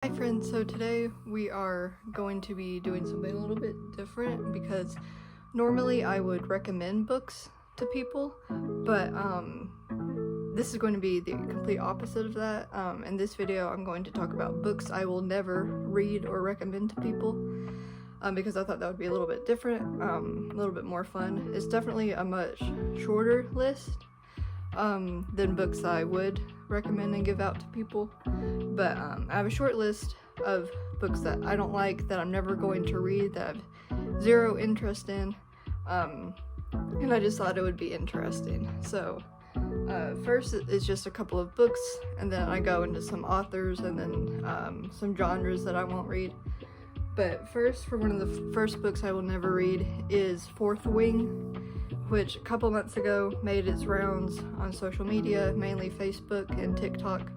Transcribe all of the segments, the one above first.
Hi friends, so today we are going to be doing something a little bit different because normally I would recommend books to people, but this is going to be the complete opposite of that. In this video I'm going to talk about books I will never read or recommend to people because I thought that would be a little bit different, a little bit more fun. It's definitely a much shorter list than books I would recommend and give out to people, but I have a short list of books that I don't like, that I'm never going to read, that I've zero interest in, and I just thought it would be interesting. So first is just a couple of books, and then I go into some authors, and then some genres that I won't read. But first, for one of the first books I will never read is Fourth Wing, which a couple months ago made its rounds on social media, mainly Facebook and TikTok,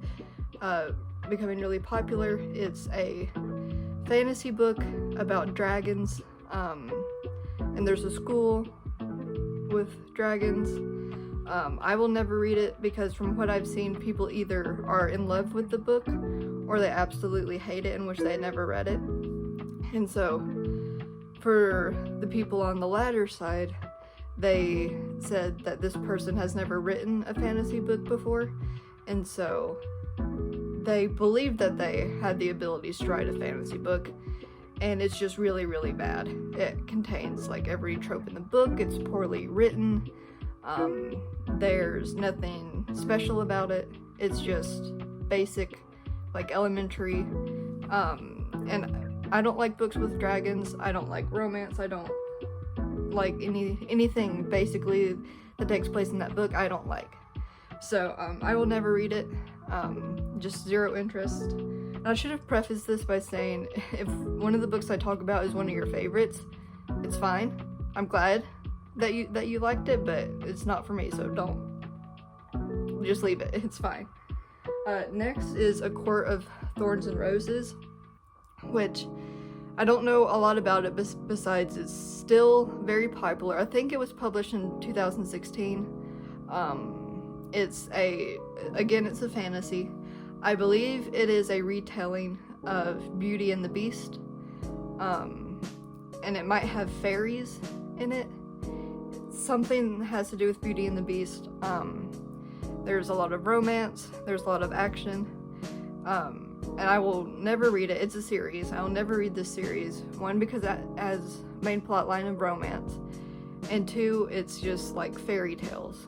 becoming really popular. It's a fantasy book about dragons, and there's a school with dragons. I will never read it because from what I've seen, people either are in love with the book or they absolutely hate it and wish they had never read it. And so for the people on the latter side, they said that this person has never written a fantasy book before, and so they believe that they had the abilities to write a fantasy book, and it's just really, really bad. It contains like every trope in the book. It's poorly written. There's nothing special about it. It's just basic, like elementary, and I don't like books with dragons. I don't like romance. I don't like anything basically that takes place in that book. I don't like. So I will never read it. Just zero interest. And I should have prefaced this by saying, if one of the books I talk about is one of your favorites, it's fine. I'm glad that you liked it, but it's not for me, so don't. Just leave it. It's fine. Next is A Court of Thorns and Roses, which I don't know a lot about it besides it's still very popular. I think it was published in 2016. It's a fantasy. I believe it is a retelling of Beauty and the Beast. And it might have fairies in it. Something that has to do with Beauty and the Beast. There's a lot of romance, there's a lot of action. And I will never read it. It's a series. I will never read this series. One, because that has main plot line of romance, and two, it's just like fairy tales.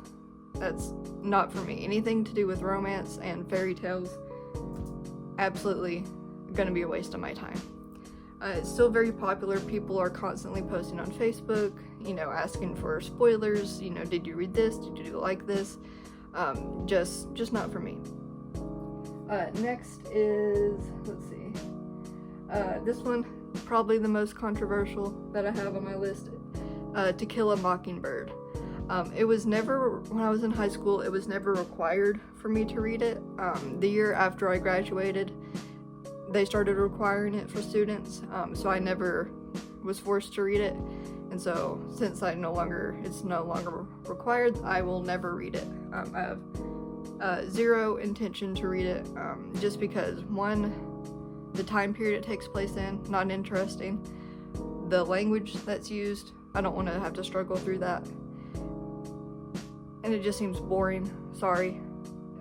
That's not for me. Anything to do with romance and fairy tales, absolutely gonna be a waste of my time. It's still very popular. People are constantly posting on Facebook, asking for spoilers. Did you read this? Did you like this? Just not for me. Next is, let's see, this one, probably the most controversial that I have on my list, To Kill a Mockingbird. It was never, when I was in high school, it was never required for me to read it. The year after I graduated, they started requiring it for students, so I never was forced to read it, and so since it's no longer required, I will never read it. I have zero intention to read it, just because, one, the time period it takes place in, not interesting. The language that's used, I don't want to have to struggle through that. And it just seems boring. Sorry.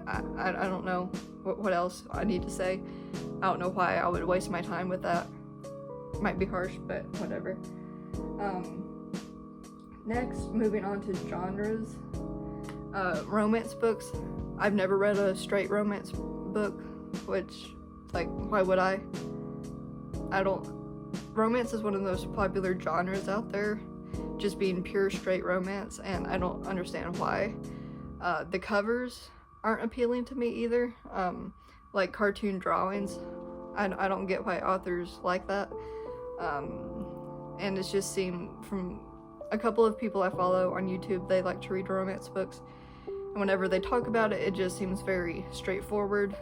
I don't know what else I need to say. I don't know why I would waste my time with that. Might be harsh, but whatever. Next, moving on to genres. Romance books. I've never read a straight romance book, which, why would I? Romance is one of the most popular genres out there, just being pure straight romance, and I don't understand why. The covers aren't appealing to me either, like cartoon drawings. I don't get why authors like that, and it's just seemed from a couple of people I follow on YouTube, they like to read romance books. And whenever they talk about it, it just seems very straightforward,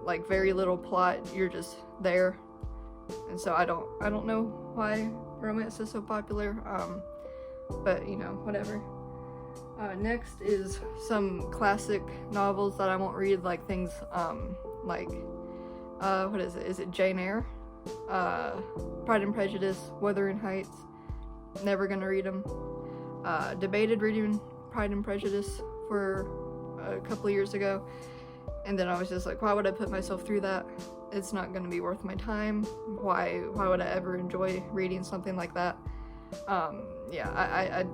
like very little plot, you're just there. And so I don't know why romance is so popular, but whatever. Next is some classic novels that I won't read, like things like what is it? Is it Jane Eyre? Pride and Prejudice, Wuthering Heights. Never gonna read them. Debated reading Pride and Prejudice for a couple of years ago, and then I was just like, why would I put myself through that? It's not gonna be worth my time. Why would I ever enjoy reading something like that? Yeah,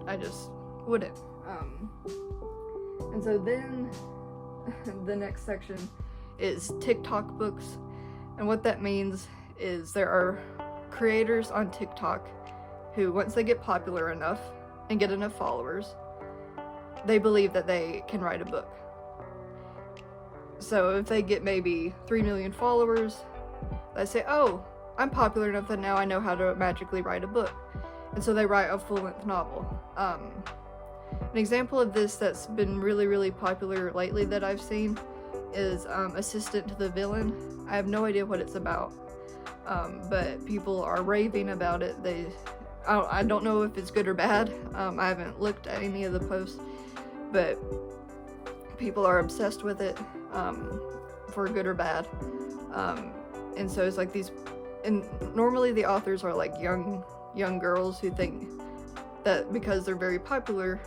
I just wouldn't. And so then the next section is TikTok books, and what that means is there are creators on TikTok who, once they get popular enough and get enough followers, they believe that they can write a book. So if they get maybe 3 million followers, they say, oh, I'm popular enough that now I know how to magically write a book. And so they write a full-length novel. An example of this that's been really, really popular lately that I've seen is Assistant to the Villain. I have no idea what it's about, but people are raving about it. I don't know if it's good or bad. I haven't looked at any of the posts, but people are obsessed with it, for good or bad. And so it's like and normally the authors are like young girls who think that because they're very popular,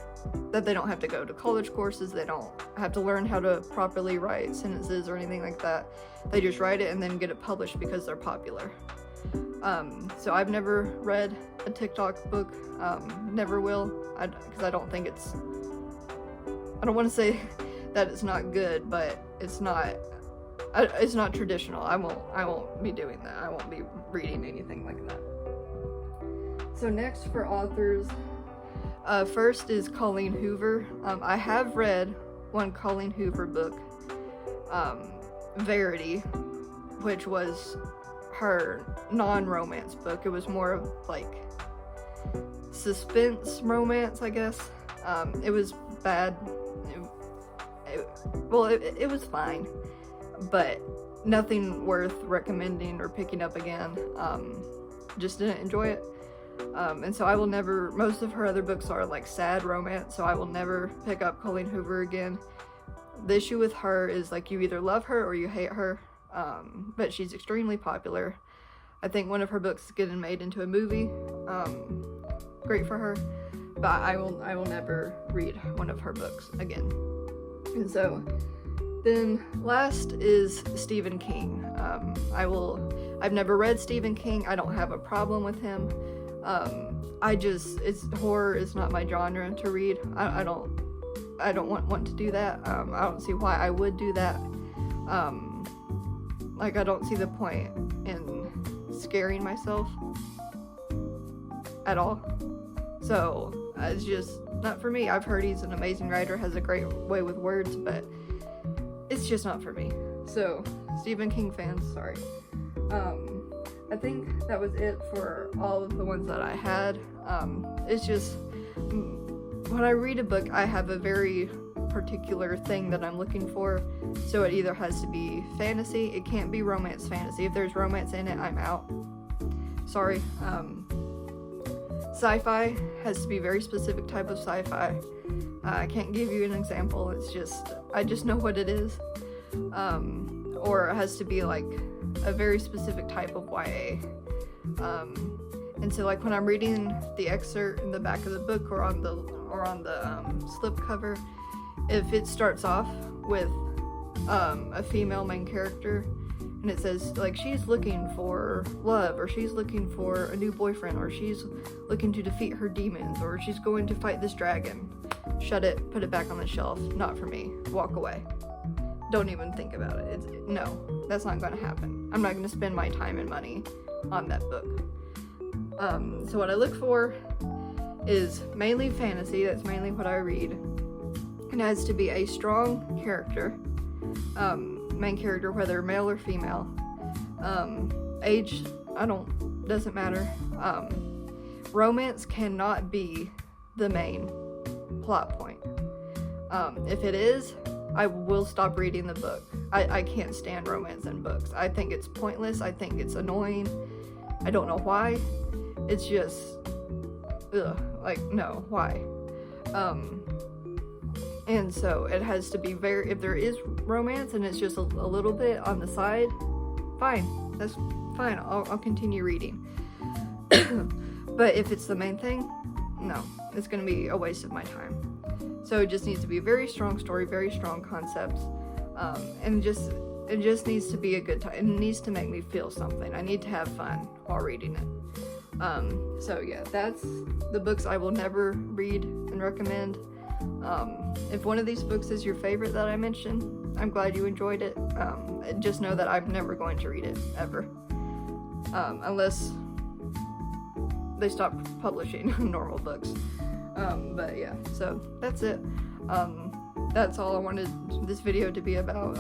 that they don't have to go to college courses, they don't have to learn how to properly write sentences or anything like that. They just write it and then get it published because they're popular. So I've never read a TikTok book, never will, because I don't think I don't want to say that it's not good, but it's not traditional. I won't be doing that. I won't be reading anything like that. So next for authors, first is Colleen Hoover. I have read one Colleen Hoover book, Verity, which was her non-romance book. It was more of like suspense romance, I guess. It was bad. It was fine, but nothing worth recommending or picking up again. Just didn't enjoy it. And so I will never, most of her other books are like sad romance, so I will never pick up Colleen Hoover again. The issue with her is like you either love her or you hate her, but she's extremely popular. I think one of her books is getting made into a movie. Great for her, but I will never read one of her books again. And so then last is Stephen King. I've never read Stephen King. I don't have a problem with him. Horror is not my genre to read. I don't want to do that. I don't see why I would do that. I don't see the point in scaring myself at all. So it's just not for me. I've heard he's an amazing writer, has a great way with words, but it's just not for me. So Stephen King fans, sorry. I think that was it for all of the ones that I had. It's just, when I read a book, I have a very particular thing that I'm looking for. So it either has to be fantasy, it can't be romance fantasy. If there's romance in it, I'm out. Sorry. Sci-fi has to be a very specific type of sci-fi. I can't give you an example. I just know what it is. Or it has to be like a very specific type of YA. And so like when I'm reading the excerpt in the back of the book or on the slip cover, if it starts off with a female main character and it says like she's looking for love, or she's looking for a new boyfriend, or she's looking to defeat her demons, or she's going to fight this dragon, shut it, put it back on the shelf. Not for me. Walk away. Don't even think about it. No, that's not going to happen. I'm not going to spend my time and money on that book. So what I look for is mainly fantasy. That's mainly what I read. It has to be a strong character, main character, whether male or female. Age, doesn't matter. Romance cannot be the main plot point. If it is, I will stop reading the book. I can't stand romance in books. I think it's pointless. I think it's annoying. I don't know why. It's just, no, why? And so it has to be if there is romance and it's just a little bit on the side, fine. That's fine. I'll continue reading. But if it's the main thing, no, it's gonna be a waste of my time. So it just needs to be a very strong story, very strong concepts, and it just needs to be a good time. It needs to make me feel something. I need to have fun while reading it. So yeah, that's the books I will never read and recommend. If one of these books is your favorite that I mentioned, I'm glad you enjoyed it. Just know that I'm never going to read it, ever. Unless they stop publishing normal books. But yeah, so that's it. That's all I wanted this video to be about.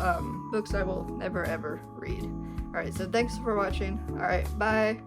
Books I will never ever read. Alright, so thanks for watching. Alright, bye.